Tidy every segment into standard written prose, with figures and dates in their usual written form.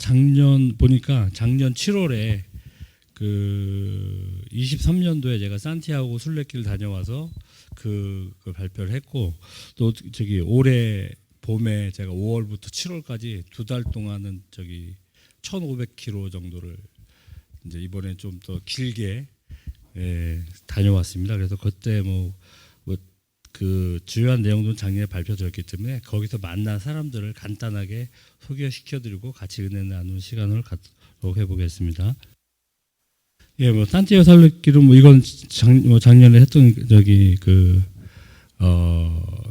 작년 보니까 작년 7월에 그 23년도에 제가 산티아고 순례길 다녀와서 그 발표를 했고, 또 저기 올해 봄에 제가 5월부터 7월까지 2달 동안은 저기 1,500km 정도를 이제 이번에 좀 더 길게 다녀왔습니다. 그래서 그때 그 주요한 내용들은 작년에 발표드렸기 때문에 거기서 만난 사람들을 간단하게 소개시켜드리고 같이 은혜 나누는 시간을 갖도록 해보겠습니다. 예, 뭐 산티아고 순례길은 뭐 이건 작년에 했던 저기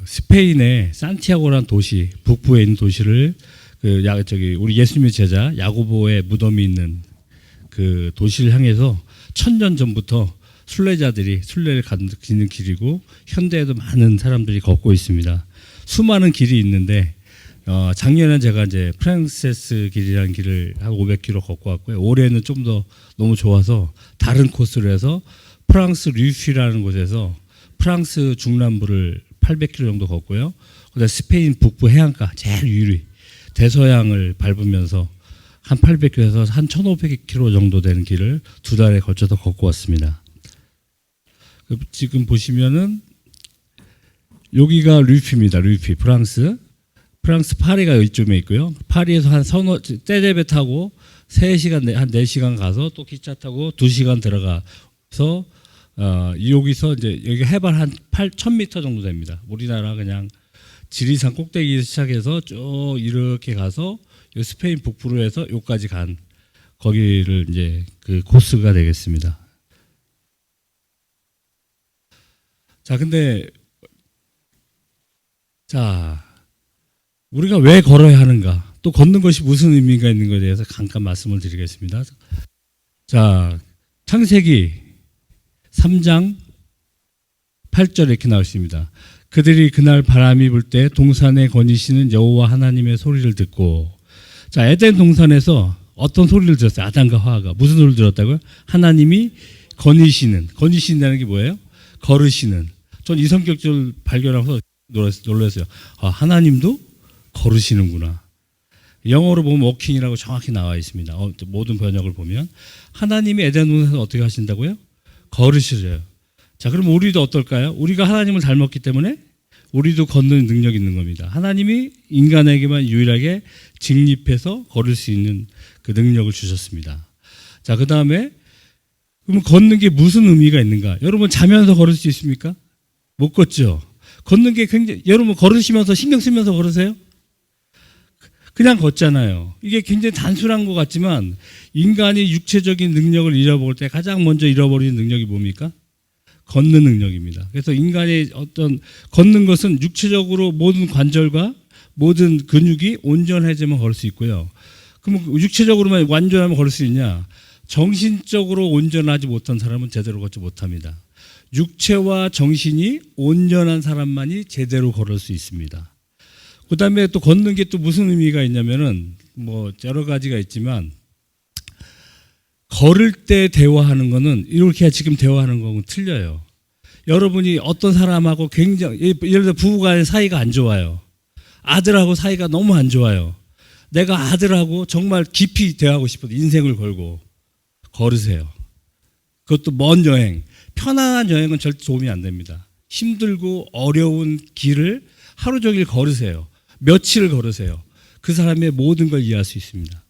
스페인의 산티아고라는 도시, 북부에 있는 도시를 저기 우리 예수님의 제자 야고보의 무덤이 있는 그 도시를 향해서 1000년 전부터 순례자들이 순례를 가는 길이고, 현대에도 많은 사람들이 걷고 있습니다. 수많은 길이 있는데 작년에 제가 이제 프랑세스 길이라는 길을 한 500km 걷고 왔고요. 올해는 좀 더 너무 좋아서 다른 코스로 해서 프랑스 류피라는 곳에서 프랑스 중남부를 800km 정도 걷고요. 그다음에 스페인 북부 해안가 제일 위리 대서양을 밟으면서 한 800km에서 한 1,500km 정도 되는 길을 2달에 걸쳐서 걷고 왔습니다. 지금 보시면은 여기가 류피입니다. 류피, 프랑스 파리가 이쯤에 있고요. 파리에서 한 떼제베 타고 3시간, 한 4시간 가서 또 기차 타고 2시간 들어가서 여기서 이제 여기 해발 한 8,000m 정도 됩니다. 우리나라 그냥 지리산 꼭대기 시작해서 쭉 이렇게 가서 스페인 북부로 해서 여기까지 간 거기를 이제 그 코스가 되겠습니다. 자, 근데 우리가 왜 걸어야 하는가? 또 걷는 것이 무슨 의미가 있는 것에 대해서 잠깐 말씀을 드리겠습니다. 자, 창세기 3장 8절 이렇게 나올 수 있습니다. 그들이 그날 바람이 불 때 동산에 거니시는 여호와 하나님의 소리를 듣고, 자, 에덴 동산에서 어떤 소리를 들었어요? 아담과 하와가 무슨 소리를 들었다고요? 하나님이 거니신다는 게 뭐예요? 걸으시는. 전 이 성격을 발견하면서 놀랐어요. 하나님도 걸으시는구나. 영어로 보면 워킹이라고 정확히 나와 있습니다. 모든 번역을 보면 하나님이 에덴 동산에서 어떻게 하신다고요? 걸으시래요. 자, 그럼 우리도 어떨까요? 우리가 하나님을 닮았기 때문에 우리도 걷는 능력이 있는 겁니다. 하나님이 인간에게만 유일하게 직립해서 걸을 수 있는 그 능력을 주셨습니다. 자, 그 다음에 그럼 걷는 게 무슨 의미가 있는가? 여러분 자면서 걸을 수 있습니까? 못 걷죠. 걷는 게 굉장히, 여러분 걸으시면서 신경 쓰면서 걸으세요? 그냥 걷잖아요. 이게 굉장히 단순한 것 같지만 인간이 육체적인 능력을 잃어버릴 때 가장 먼저 잃어버리는 능력이 뭡니까? 걷는 능력입니다. 그래서 인간의 걷는 것은 육체적으로 모든 관절과 모든 근육이 온전해지면 걸을 수 있고요. 그럼 육체적으로만 완전하면 걸을 수 있냐? 정신적으로 온전하지 못한 사람은 제대로 걷지 못합니다. 육체와 정신이 온전한 사람만이 제대로 걸을 수 있습니다. 그 다음에 또 걷는 게 또 무슨 의미가 있냐면은 뭐 여러 가지가 있지만, 걸을 때 대화하는 거는 이렇게 지금 대화하는 거는 틀려요. 여러분이 어떤 사람하고 굉장히, 예를 들어 부부간의 사이가 안 좋아요. 아들하고 사이가 너무 안 좋아요. 내가 아들하고 정말 깊이 대화하고 싶어도 인생을 걸고 걸으세요. 그것도 먼 여행, 편안한 여행은 절대 도움이 안 됩니다. 힘들고 어려운 길을 하루 종일 걸으세요. 며칠을 걸으세요. 그 사람의 모든 걸 이해할 수 있습니다.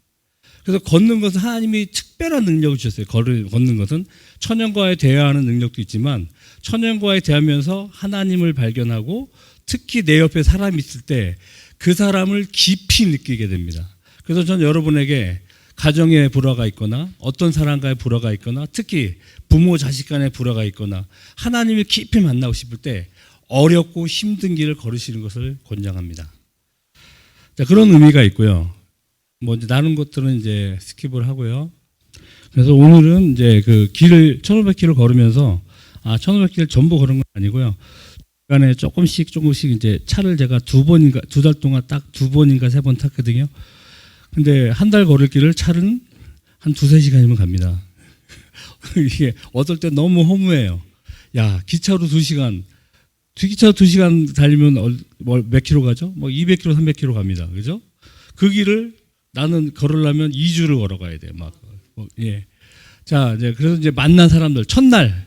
그래서 걷는 것은 하나님이 특별한 능력을 주셨어요. 걷는 것은 천연과의 대화하는 능력도 있지만, 천연과의 대하면서 하나님을 발견하고 특히 내 옆에 사람이 있을 때 그 사람을 깊이 느끼게 됩니다. 그래서 저는 여러분에게 가정에 불화가 있거나 어떤 사람과의 불화가 있거나 특히 부모 자식 간의 불화가 있거나 하나님을 깊이 만나고 싶을 때 어렵고 힘든 길을 걸으시는 것을 권장합니다. 자, 그런 의미가 있고요. 뭐 이제 나눈 것들은 이제 스킵을 하고요. 그래서 오늘은 이제 그 길을 1,500km 걸으면서 1,500km 전부 걸은 건 아니고요. 중간에 조금씩 이제 차를 제가 2달 동안 딱 2번인가 3번 탔거든요. 근데 한 달 걸을 길을 차는 한 2-3시간이면 갑니다. 이게 어떨 때 너무 허무해요. 야, 기차로 2시간 달리면 몇 킬로 가죠? 뭐 200km, 300km 갑니다. 그죠? 그 길을 나는 걸으려면 2주를 걸어가야 돼. 막. 예. 자, 이제 그래서 이제 만난 사람들 첫날.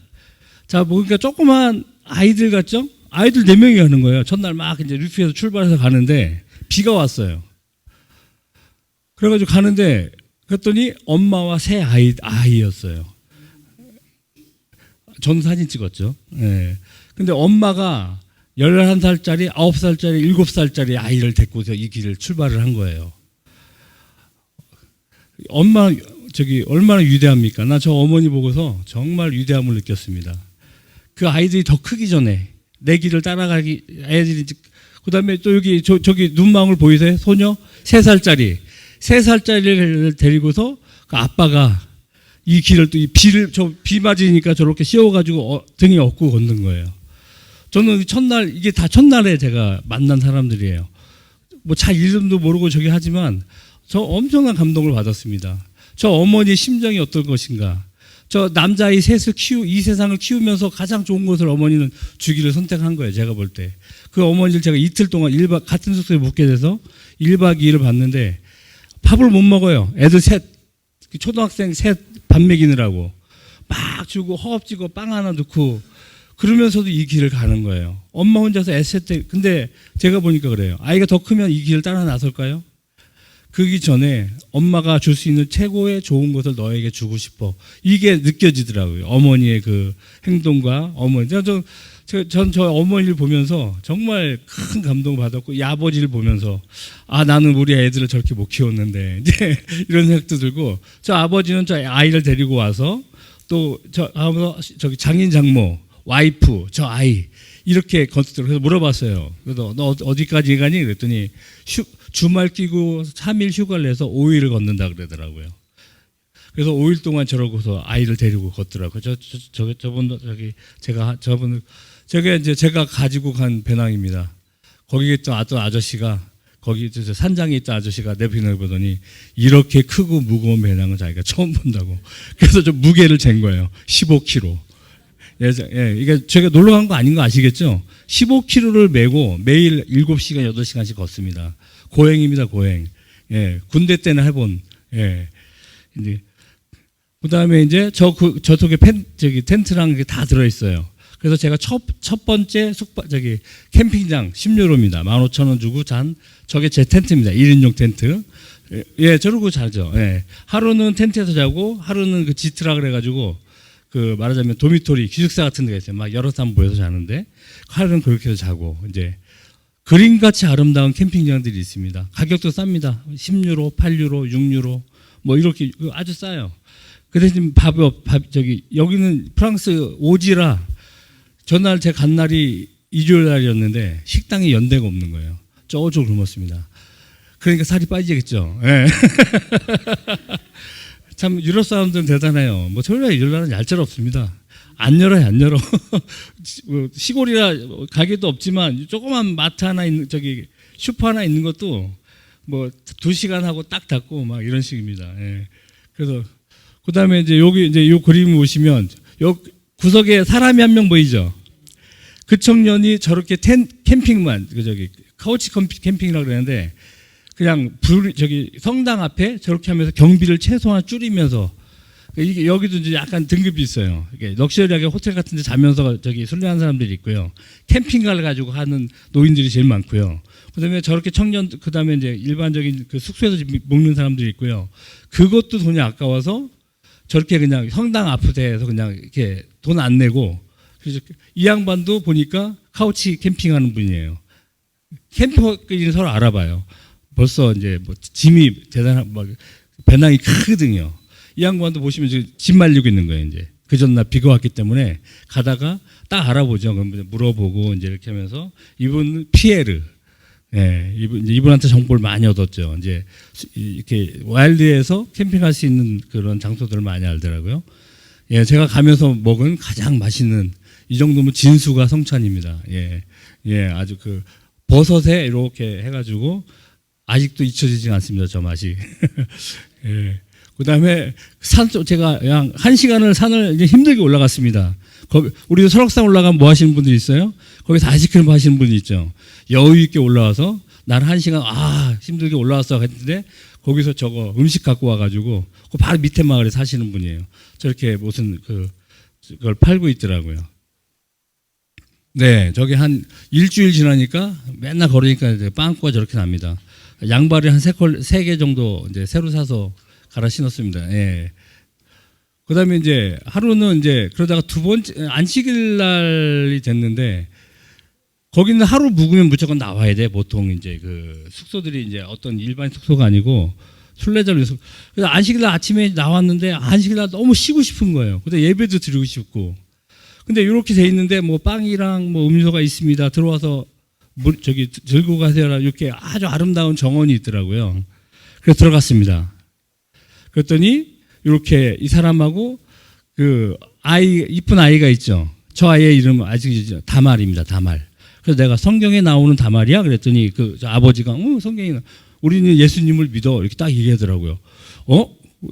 자, 보니까 조그만 아이들 같죠? 아이들 4명이 가는 거예요. 첫날 막 이제 루피에서 출발해서 가는데 비가 왔어요. 그래가지고 가는데 그랬더니 엄마와 새 아이였어요. 전 사진 찍었죠. 예. 근데 엄마가 11살짜리, 9살짜리, 7살짜리 아이를 데리고서 이 길을 출발을 한 거예요. 엄마, 얼마나 위대합니까? 나 저 어머니 보고서 정말 위대함을 느꼈습니다. 그 아이들이 더 크기 전에 내 길을 따라가기, 애들이, 그 다음에 또 여기, 저기 눈망울 보이세요? 소녀? 3살짜리. 3살짜리를 데리고서 그 아빠가 이 길을 또 비 맞으니까 저렇게 씌워가지고 등에 업고 걷는 거예요. 저는 첫날, 이게 다 첫날에 제가 만난 사람들이에요. 뭐 잘 이름도 모르고 저기 하지만 저 엄청난 감동을 받았습니다. 저 어머니의 심정이 어떨 것인가. 저 남자아이 셋을 이 세상을 키우면서 가장 좋은 것을 어머니는 주기를 선택한 거예요. 제가 볼 때. 그 어머니를 제가 이틀 동안 같은 숙소에 묵게 돼서 1박 2일을 봤는데 밥을 못 먹어요. 애들 셋, 초등학생 셋 밥 먹이느라고. 막 주고 허겁지겁 빵 하나 넣고 그러면서도 이 길을 가는 거예요. 엄마 혼자서 애썼대. 근데 제가 보니까 그래요. 아이가 더 크면 이 길을 따라 나설까요? 그러기 전에 엄마가 줄 수 있는 최고의 좋은 것을 너에게 주고 싶어. 이게 느껴지더라고요. 어머니의 그 행동과 어머니. 전 저 어머니를 보면서 정말 큰 감동을 받았고, 이 아버지를 보면서, 아, 나는 우리 애들을 저렇게 못 키웠는데, 이제 이런 생각도 들고, 저 아버지는 저 아이를 데리고 와서, 또 저기 장인 장모, 와이프, 저 아이, 이렇게 걷더라고요. 그래서 물어봤어요. 그래서 너 어디까지 가니? 그랬더니, 주말 끼고 3일 휴가를 내서 5일을 걷는다 그러더라고요. 그래서 5일 동안 저러고서 아이를 데리고 걷더라고요. 저분도 저게 이제 제가 가지고 간 배낭입니다. 거기에 있던 아저씨가, 거기 산장에 있던 아저씨가 내 배낭을 보더니 이렇게 크고 무거운 배낭은 자기가 처음 본다고. 그래서 저 무게를 잰 거예요. 15kg. 예, 이게 제가 놀러 간 거 아닌 거 아시겠죠? 15kg를 메고 매일 7시간, 8시간씩 걷습니다. 고행입니다, 고행. 예, 군대 때는 해본. 예. 이제, 그 다음에 이제 저쪽에 텐트랑 이게 다 들어있어요. 그래서 제가 첫 번째 캠핑장 10유로입니다. 15,000원 주고 저게 제 텐트입니다. 1인용 텐트. 예, 저러고 자죠. 예. 하루는 텐트에서 자고, 하루는 그 지트라 그래가지고, 그 말하자면 도미토리, 기숙사 같은 데가 있어요. 막 여러 사람 모여서 자는데, 하루는 그렇게 해서 자고, 이제, 그림같이 아름다운 캠핑장들이 있습니다. 가격도 쌉니다. 10유로, 8유로, 6유로, 뭐 이렇게 아주 싸요. 그 대신 여기는 프랑스 오지라, 전날 제가 간 날이 일요일 날이었는데 식당에 연대가 없는 거예요. 쪼쪼 굶었습니다. 그러니까 살이 빠지겠죠. 네. 참 유럽 사람들은 대단해요. 뭐 토요일 일요일 날은 얄짤 없습니다. 안 열어요, 안 열어. 시골이라 가게도 없지만 조그만 마트 하나 있는 슈퍼 하나 있는 것도 뭐 2시간 하고 딱 닫고 막 이런 식입니다. 예. 그래서 그다음에 이제 여기 이제 요 그림 보시면 요 구석에 사람이 한 명 보이죠? 그 청년이 저렇게 캠핑만, 카우치 캠핑이라고 그러는데, 그냥 성당 앞에 저렇게 하면서 경비를 최소한 줄이면서, 이게 여기도 이제 약간 등급이 있어요. 이게 럭셔리하게 호텔 같은 데 자면서 순례하는 사람들이 있고요. 캠핑카를 가지고 하는 노인들이 제일 많고요. 그 다음에 저렇게 그 다음에 이제 일반적인 그 숙소에서 먹는 사람들이 있고요. 그것도 돈이 아까워서 저렇게 그냥 성당 앞에서 그냥 이렇게 돈 안 내고, 그래서 이 양반도 보니까 카우치 캠핑하는 분이에요. 캠퍼끼리 서로 알아봐요. 벌써 이제 뭐 짐이 배낭이 크거든요. 이 양반도 보시면 지금 짐 말리고 있는 거예요. 이제 그 전날 비가 왔기 때문에 가다가 딱 알아보죠. 그럼 물어보고 이제 이렇게 하면서 이분 피에르. 예, 이분한테 정보를 많이 얻었죠. 이제 이렇게 와일드에서 캠핑할 수 있는 그런 장소들을 많이 알더라고요. 예, 제가 가면서 먹은 가장 맛있는, 이 정도면 진수가 성찬입니다. 예, 예, 아주 그 버섯에 이렇게 해가지고 아직도 잊혀지지 않습니다. 저 맛이. 예. 그 다음에 제가 그냥 1시간을 산을 이제 힘들게 올라갔습니다. 우리도 설악산 올라가면 뭐 하시는 분들이 있어요? 거기서 아이스크림 하시는 분이 있죠. 여유 있게 올라와서 나는 1시간 힘들게 올라왔어 했는데 거기서 저거 음식 갖고 와가지고 그 바로 밑에 마을에 사시는 분이에요. 저렇게 무슨 그걸 팔고 있더라고요. 네, 저기 한 일주일 지나니까 맨날 걸으니까 이제 빵꾸가 저렇게 납니다. 양발을 한 3개 정도 이제 새로 사서 갈아 신었습니다. 예. 그 다음에 이제 하루는 이제 그러다가 두 번째, 안식일 날이 됐는데 거기는 하루 묵으면 무조건 나와야 돼. 보통 이제 그 숙소들이 이제 어떤 일반 숙소가 아니고 순례자로 그래서 안식일 날 아침에 나왔는데 안식일 날 너무 쉬고 싶은 거예요. 근데 예배도 드리고 싶고. 근데 이렇게 돼 있는데 뭐 빵이랑 뭐 음료가 있습니다. 들어와서 저기 들고 가세요라 이렇게 아주 아름다운 정원이 있더라고요. 그래서 들어갔습니다. 그랬더니 이렇게 이 사람하고 그 이쁜 아이가 있죠. 저 아이의 이름은 아직 다말입니다. 다말. 그래서 내가 성경에 나오는 다말이야? 그랬더니 저 아버지가 성경에 우리는 예수님을 믿어 이렇게 딱 얘기하더라고요.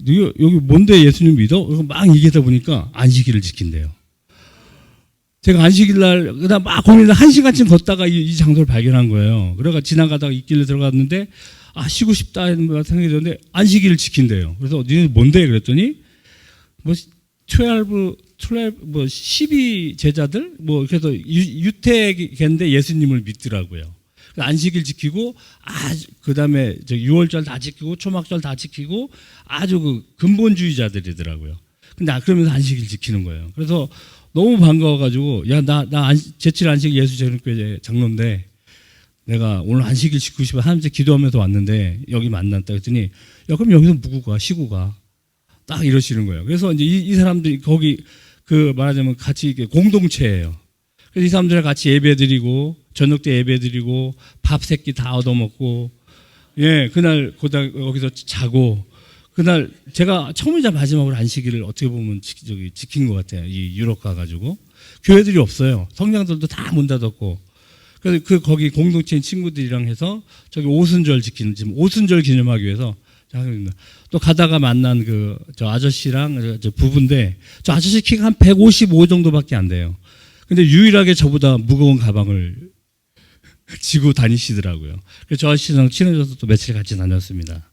여기 뭔데 예수님 믿어? 막 얘기하다 보니까 안식일을 지킨대요. 제가 안식일 날, 그다음 막 고민을 1시간쯤 걷다가 이 장소를 발견한 거예요. 그래가 지나가다가 이 길에 들어갔는데, 쉬고 싶다 생각이 들었는데, 안식일을 지킨대요. 그래서 니네 뭔데? 그랬더니, 12 제자들? 그래서 유태계인데 예수님을 믿더라고요. 안식일 지키고, 그 다음에 6월절 다 지키고, 초막절 다 지키고, 아주 근본주의자들이더라고요. 근데 그러면서 안식일 지키는 거예요. 그래서 너무 반가워가지고, 제칠 안식 예수 재림교회 장로인데, 내가 오늘 안식일 지키고 싶어 하나님께 기도하면서 왔는데, 여기 만났다 그랬더니, 그럼 여기서 묵고 가, 쉬고 가. 딱 이러시는 거예요. 그래서 이제 이 사람들이 거기, 말하자면 같이 공동체예요. 그래서 이 사람들이랑 같이 예배 드리고, 저녁 때 예배 드리고, 밥 세끼 다 얻어먹고, 그날 거기서 자고, 그날 제가 처음이자 마지막으로 안식일을 어떻게 보면 지킨 것 같아요. 이 유럽 가가지고. 교회들이 없어요. 성당들도 다 문 닫았고. 그래서 거기 공동체인 친구들이랑 해서 저기 오순절 지금 오순절 기념하기 위해서 또 가다가 만난 저 아저씨랑 저 부부인데 저 아저씨 키가 한 155 정도밖에 안 돼요. 근데 유일하게 저보다 무거운 가방을 지고 다니시더라고요. 그래서 저 아저씨랑 친해져서 또 며칠 같이 다녔습니다.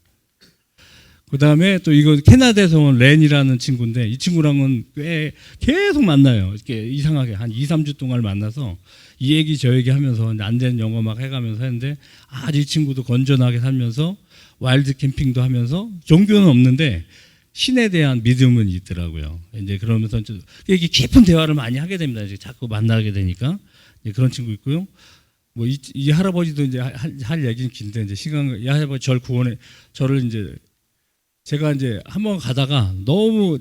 그 다음에 또 이거 캐나다에서 온 렌이라는 친구인데 이 친구랑은 꽤 계속 만나요. 이렇게 이상하게 한 2, 3주 동안 만나서 이 얘기 저 얘기 하면서 안 되는 영어 막 해가면서 했는데 아주 이 친구도 건전하게 살면서 와일드 캠핑도 하면서 종교는 없는데 신에 대한 믿음은 있더라고요. 이제 그러면서 이렇게 깊은 대화를 많이 하게 됩니다. 이제 자꾸 만나게 되니까 이제 그런 친구 있고요. 이 할아버지도 이제 할 얘기는 긴데 이제 이 할아버지 저를 이제 제가 이제 한번 가다가 너무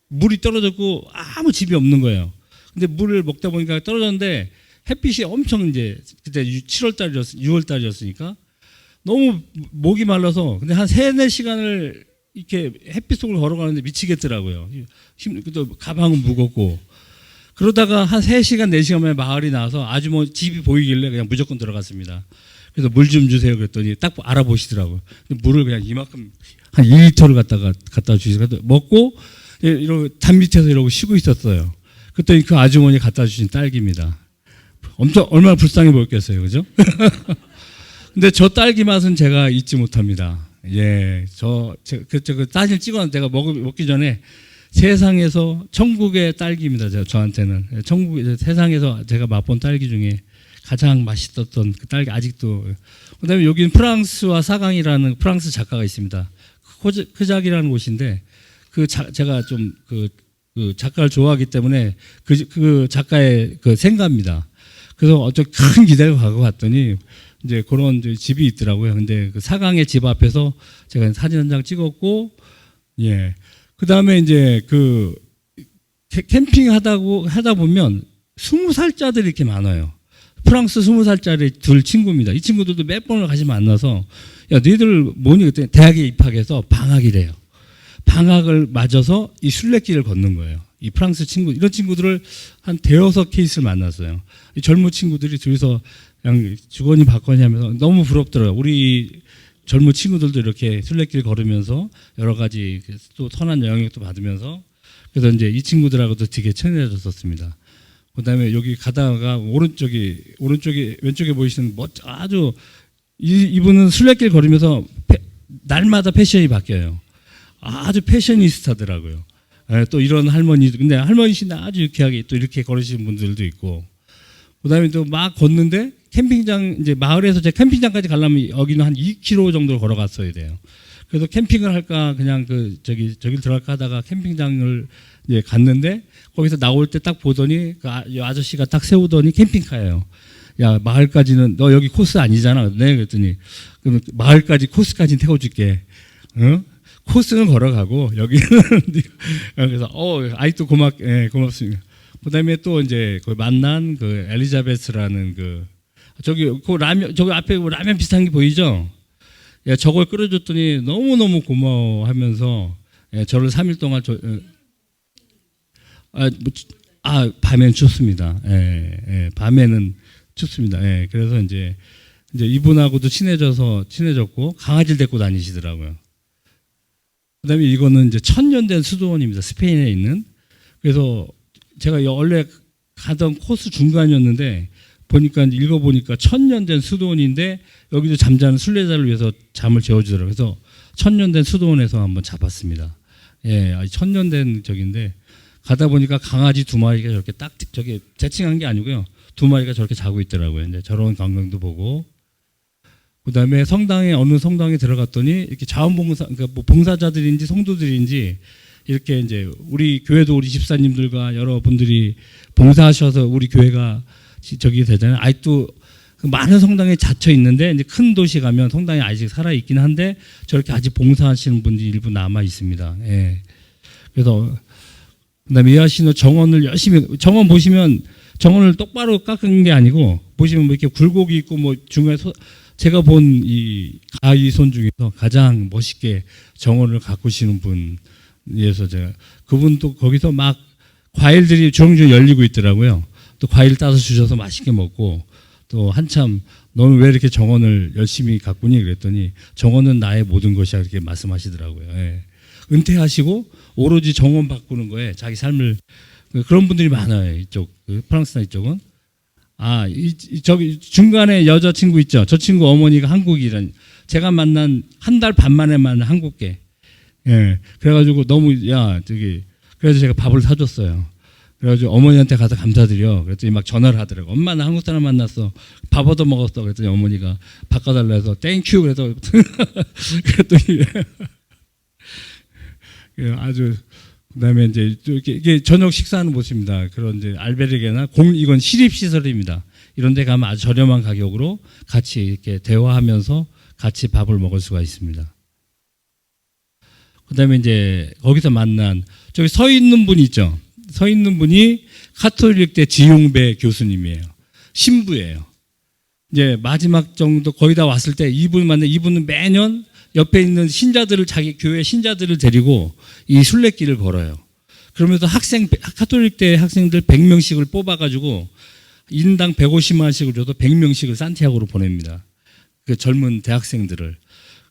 물이 떨어졌고 아무 집이 없는 거예요. 근데 물을 먹다 보니까 떨어졌는데 햇빛이 엄청 이제 그때 6월달이었으니까 너무 목이 말라서 근데 한 3-4시간을 이렇게 햇빛 속을 걸어가는데 미치겠더라고요. 또 가방은 무겁고 그러다가 한 3시간, 4시간 만에 마을이 나와서 아주 집이 보이길래 그냥 무조건 들어갔습니다. 그래서 물 좀 주세요 그랬더니 딱 알아보시더라고요. 물을 그냥 이만큼 한 2리터를 갖다 주시고 먹고 이러고 담 밑에서 이러고 쉬고 있었어요. 그랬더니 그 아주머니 갖다 주신 딸기입니다. 얼마나 불쌍해 보였겠어요, 그죠? 근데 저 딸기 맛은 제가 잊지 못합니다. 그 사진 찍어서 제가 먹기 전에 세상에서 천국의 딸기입니다. 저한테는 세상에서 제가 맛본 딸기 중에 가장 맛있었던 그 딸기 아직도. 그다음에 여기는 프랑스와 사강이라는 프랑스 작가가 있습니다. 크작이라는 곳인데 제가 좀 그 작가를 좋아하기 때문에 그 작가의 그 생가입니다. 그래서 어쩌 큰 기대를 가고 갔더니 이제 그런 집이 있더라고요. 근데 그 사강의 집 앞에서 제가 사진 한 장 찍었고, 그 다음에 이제 캠핑 하다 보면 20살짜들이 이렇게 많아요. 프랑스 20살짜리 둘 친구입니다. 이 친구들도 몇 번을 같이 만나서 너희들 뭐니 그때 대학에 입학해서 방학이래요. 방학을 맞아서 이 순례길을 걷는 거예요. 이 프랑스 친구 이런 친구들을 한 대여섯 케이스를 만났어요. 이 젊은 친구들이 둘이서 그냥 주거니 받거니 하면서 너무 부럽더라고요. 우리 젊은 친구들도 이렇게 순례길 걸으면서 여러 가지 또 선한 영향도 받으면서 그래서 이제 이 친구들하고도 되게 친해졌었습니다. 그다음에 여기 가다가 왼쪽에 보이시는 아주 이분은 순례길 걸으면서 날마다 패션이 바뀌어요. 아주 패셔니스타더라고요. 예, 또 이런 할머니, 근데 할머니신데 아주 유쾌하게 또 이렇게 걸으시는 분들도 있고, 그다음에 또 막 걷는데 캠핑장, 이제 마을에서 제 캠핑장까지 가려면 여기는 한 2km 정도 걸어갔어야 돼요. 그래서 캠핑을 할까 그냥 저기 들어갈까 하다가 캠핑장을 이제 갔는데 거기서 나올 때 딱 보더니 그 아저씨가 딱 세우더니 캠핑카예요. 야, 마을까지는 너 여기 코스 아니잖아. 네, 그랬더니 그럼 마을까지 코스까지 태워줄게. 어? 코스는 걸어가고 여기는 그래서 아직도 고맙습니다. 그다음에 또 이제 그 만난 그 엘리자베스라는 저기 앞에 라면 비슷한 게 보이죠? 야, 저걸 끓여줬더니 너무너무 고마워하면서 저를 3일 동안 밤엔 춥습니다. 밤에는 춥습니다. 그래서 이제 이분하고도 친해졌고 강아지를 데리고 다니시더라고요. 그다음에 이거는 이제 1000년 된 수도원입니다. 스페인에 있는. 그래서 제가 원래 가던 코스 중간이었는데 읽어보니까 1000년 된 수도원인데 여기도 잠자는 순례자를 위해서 잠을 재워주더라고요. 그래서 1000년 된 수도원에서 한번 잡았습니다. 1000년 된 적인데 가다 보니까 강아지 2마리가 저렇게 저게 재칭한 게 아니고요. 2마리가 저렇게 자고 있더라고요. 이제 저런 광경도 보고. 그다음에 어느 성당에 들어갔더니 이렇게 자원봉사, 그러니까 뭐 봉사자들인지 성도들인지 이렇게 이제 우리 교회도 우리 집사님들과 여러분들이 봉사하셔서 우리 교회가 저기 되잖아요. 아직도 많은 성당에 닫혀 있는데 이제 큰 도시 가면 성당이 아직 살아 있긴 한데 저렇게 아직 봉사하시는 분들이 일부 남아 있습니다. 그래서 그다음에 이 아저씨는 정원을 열심히 정원 보시면 정원을 똑바로 깎은 게 아니고 보시면 뭐 이렇게 굴곡이 있고 뭐 중간에 제가 본 이 가이손 중에서 가장 멋있게 정원을 가꾸시는 분이어서 제가 그분도 거기서 막 과일들이 주렁주렁 열리고 있더라고요. 또 과일 따서 주셔서 맛있게 먹고 또 한참 너는 왜 이렇게 정원을 열심히 가꾸니 그랬더니 정원은 나의 모든 것이야 이렇게 말씀하시더라고요. 은퇴하시고 오로지 정원 바꾸는 거에 자기 삶을 그런 분들이 많아요. 이쪽 프랑스나 이쪽은. 저기 중간에 여자친구 있죠. 저 친구 어머니가 한국이란 제가 만난 한 달 반 만에 만난 한국계. 그래가지고 그래서 제가 밥을 사줬어요. 그래가지고 어머니한테 가서 감사드려. 그랬더니 막 전화를 하더라고. 엄마 나 한국 사람 만났어. 밥 얻어 먹었어. 그랬더니 어머니가 바꿔달라 해서 땡큐 그래서 그랬더니 아주 그다음에 이제 이게 저녁 식사하는 곳입니다. 그런 이제 알베르게나 이건 시립 시설입니다. 이런 데 가면 아주 저렴한 가격으로 같이 이렇게 대화하면서 같이 밥을 먹을 수가 있습니다. 그다음에 이제 거기서 만난 저기 서 있는 분 있죠. 서 있는 분이 카톨릭대 지용배 교수님이에요. 신부예요. 이제 마지막 정도 거의 다 왔을 때 이분은 매년 옆에 있는 자기 교회 신자들을 데리고 이 순례길을 걸어요. 그러면서 카톨릭대 학생들 100명씩을 뽑아가지고 인당 150만원씩을 줘서 100명씩을 산티아고로 보냅니다. 그 젊은 대학생들을.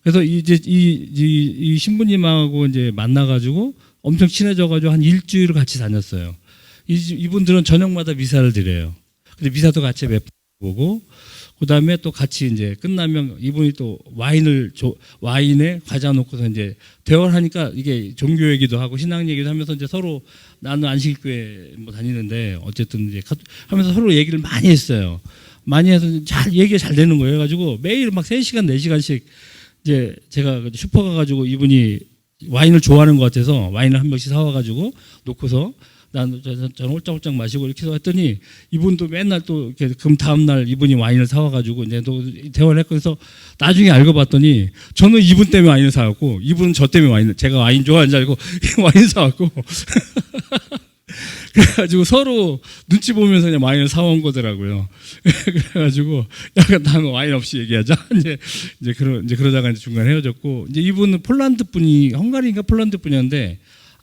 그래서 이제 이 신부님하고 이제 만나가지고 엄청 친해져가지고 한 일주일을 같이 다녔어요. 이분들은 저녁마다 미사를 드려요. 근데 미사도 같이 보고, 그 다음에 또 같이 이제 끝나면 이분이 또 와인에 과자 놓고서 이제 대화를 하니까 이게 종교 얘기도 하고 신앙 얘기도 하면서 이제 서로 나는 안식교회 뭐 다니는데 어쨌든 이제 하면서 서로 얘기를 많이 했어요. 많이 해서 얘기가 잘 되는 거예요. 그래가지고 매일 막 3시간, 4시간씩 이제 제가 슈퍼 가가지고 이분이 와인을 좋아하는 것 같아서 와인을 한 병씩 사와가지고 놓고서 저는 홀짝홀짝 마시고 이렇게 해서 했더니 이분도 맨날 또 이렇게 다음날 이분이 와인을 사와가지고 이제 또 대화를 했고 그래서 나중에 알고 봤더니 저는 이분 때문에 와인을 사왔고 이분은 저 때문에 제가 와인 좋아하는 줄 알고 와인 사왔고 그래가지고 서로 눈치 보면서 그냥 와인을 사온 거더라고요. 그래가지고 약간 나는 와인 없이 얘기하자. 이제 그러다가 이제 중간에 헤어졌고 이제 이분은 헝가리인가 폴란드 분이었는데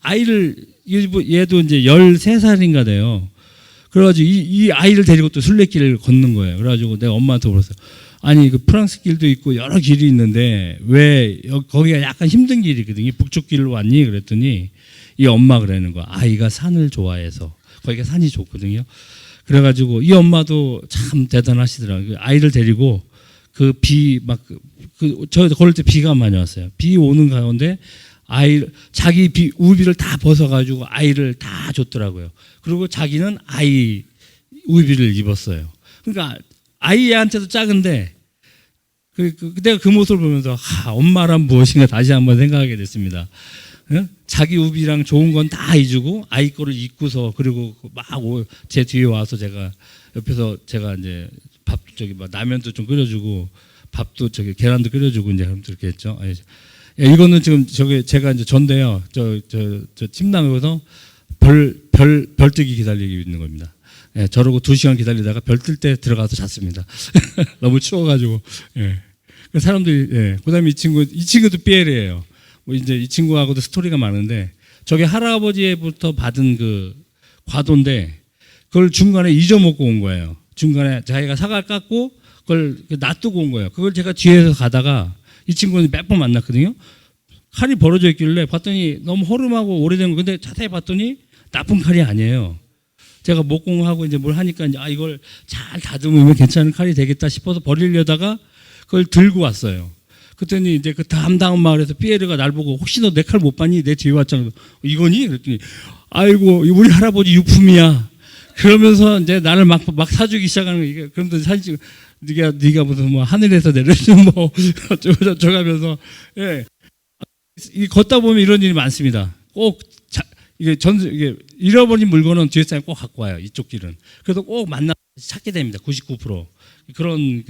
얘도 이제 13살인가 돼요. 그래가지고 이 아이를 데리고 또 순례길을 걷는 거예요. 그래가지고 내가 엄마한테 물었어요. 아니, 그 프랑스 길도 있고 여러 길이 있는데 왜 거기가 약간 힘든 길이거든요. 북쪽 길로 왔니? 그랬더니 이 엄마 그러는 거야. 아이가 산을 좋아해서. 거기가 산이 좋거든요. 그래가지고 이 엄마도 참 대단하시더라고요. 아이를 데리고 저 걸을 때 비가 많이 왔어요. 비 오는 가운데 자기 우비를 다 벗어가지고 아이를 다 줬더라고요. 그리고 자기는 아이 우비를 입었어요. 그러니까 아이한테도 작은데 내가 그 모습을 보면서 엄마란 무엇인가 다시 한번 생각하게 됐습니다. 자기 우비랑 좋은 건 다 해주고 아이 거를 입고서 그리고 막 제 뒤에 와서 제가 옆에서 제가 이제 밥 라면도 좀 끓여주고 밥도 계란도 끓여주고 이제 그렇게 했죠. 이거는 지금 제가 이제 전데요. 저 침낭에서 별뜨기 기다리고 있는 겁니다. 예, 저러고 2시간 기다리다가 별 뜰 때 들어가서 잤습니다. 너무 추워가지고. 예. 사람들이, 예. 그 다음에 이 친구도 삐에르예요. 뭐 이제 이 친구하고도 스토리가 많은데, 저게 할아버지부터 받은 그 과도인데, 그걸 중간에 잊어먹고 온 거예요. 중간에 자기가 사과를 깎고, 그걸 놔두고 온 거예요. 그걸 제가 뒤에서 가다가, 이 친구는 몇 번 만났거든요. 칼이 벌어져 있길래 봤더니 너무 허름하고 오래된 거, 근데 자세히 봤더니 나쁜 칼이 아니에요. 제가 목공하고 이제 뭘 하니까 이제 이걸 잘 다듬으면 괜찮은 칼이 되겠다 싶어서 버리려다가 그걸 들고 왔어요. 그랬더니 이제 그 다음 마을에서 삐에르가 날 보고 혹시 너 내 칼 못 봤니? 내 뒤에 왔잖아. 이거니? 그랬더니 아이고 우리 할아버지 유품이야. 그러면서 이제 나를 막 사주기 시작하는 거예요. 그러면서 사실 네가 무슨 뭐 하늘에서 내려준 뭐 어쩌고 하면서 예. 이 걷다 보면 이런 일이 많습니다. 꼭 이게 잃어버린 물건은 뒤에 사람이 꼭 갖고 와요. 이쪽 길은. 그래서 꼭 찾게 됩니다. 99%. 그런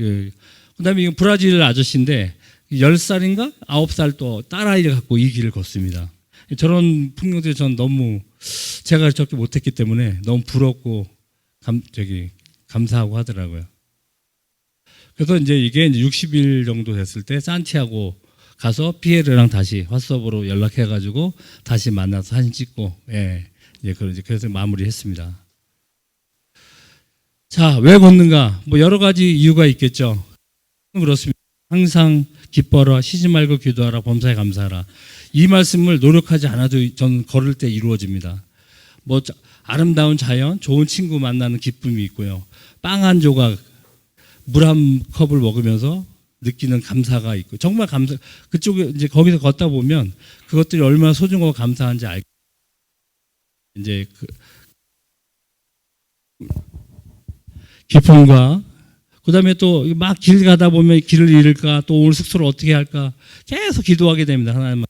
그다음에 이건 브라질 아저씨인데 10살인가 9살 또 딸아이를 갖고 이 길을 걷습니다. 저런 풍경들이 전 너무 제가 저렇게 못했기 때문에 너무 부럽고 감사하고 하더라고요. 그래서 이제 이게 60일 정도 됐을 때 산티아고 가서 피에르랑 다시 화수업으로 연락해가지고 다시 만나서 사진 찍고, 예, 그래서 마무리했습니다. 자, 왜 걷는가? 뭐 여러 가지 이유가 있겠죠. 그렇습니다. 항상 기뻐라, 쉬지 말고 기도하라, 범사에 감사하라. 이 말씀을 노력하지 않아도 저는 걸을 때 이루어집니다. 뭐 아름다운 자연, 좋은 친구 만나는 기쁨이 있고요. 빵 한 조각, 물 한 컵을 먹으면서 느끼는 감사가 있고 정말 그쪽에 이제 거기서 걷다 보면 그것들이 얼마나 소중하고 감사한지 알고 이제 기쁨과 그다음에 또 막 길 가다 보면 길을 잃을까 또 오늘 숙소를 어떻게 할까 계속 기도하게 됩니다. 하나님만.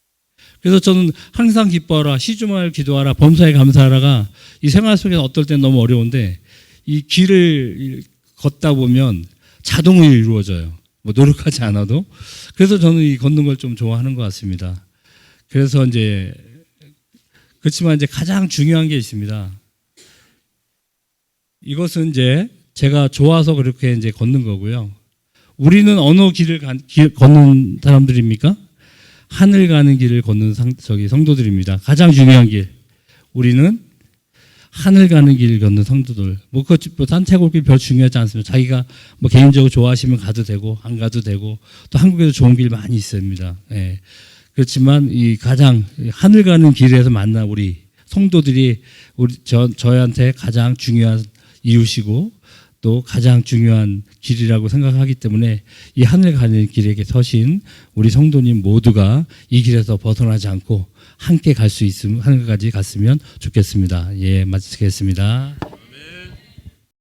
그래서 저는 항상 기뻐하라, 쉬지 말고 기도하라, 범사에 감사하라가 이 생활 속에서 어떨 땐 너무 어려운데 이 길을 걷다 보면 자동으로 이루어져요. 뭐 노력하지 않아도. 그래서 저는 이 걷는 걸 좀 좋아하는 것 같습니다. 그래서 이제 그렇지만 이제 가장 중요한 게 있습니다. 이것은 이제 제가 좋아서 그렇게 이제 걷는 거고요. 우리는 어느 길을 걷는 사람들입니까? 하늘 가는 길을 걷는 성도들입니다. 가장 중요한 길. 우리는 하늘 가는 길 걷는 성도들. 뭐 산책골길 별 중요하지 않습니다. 자기가 뭐 개인적으로 좋아하시면 가도 되고 안 가도 되고 또 한국에도 좋은 길 많이 있습니다. 예. 그렇지만 이 가장 하늘 가는 길에서 만나 우리 성도들이 저희한테 가장 중요한 이유시고 또 가장 중요한 길이라고 생각하기 때문에 이 하늘 가는 길에 서신 우리 성도님 모두가 이 길에서 벗어나지 않고 함께 갈 수 있으면 하늘까지 갔으면 좋겠습니다. 예, 마치겠습니다.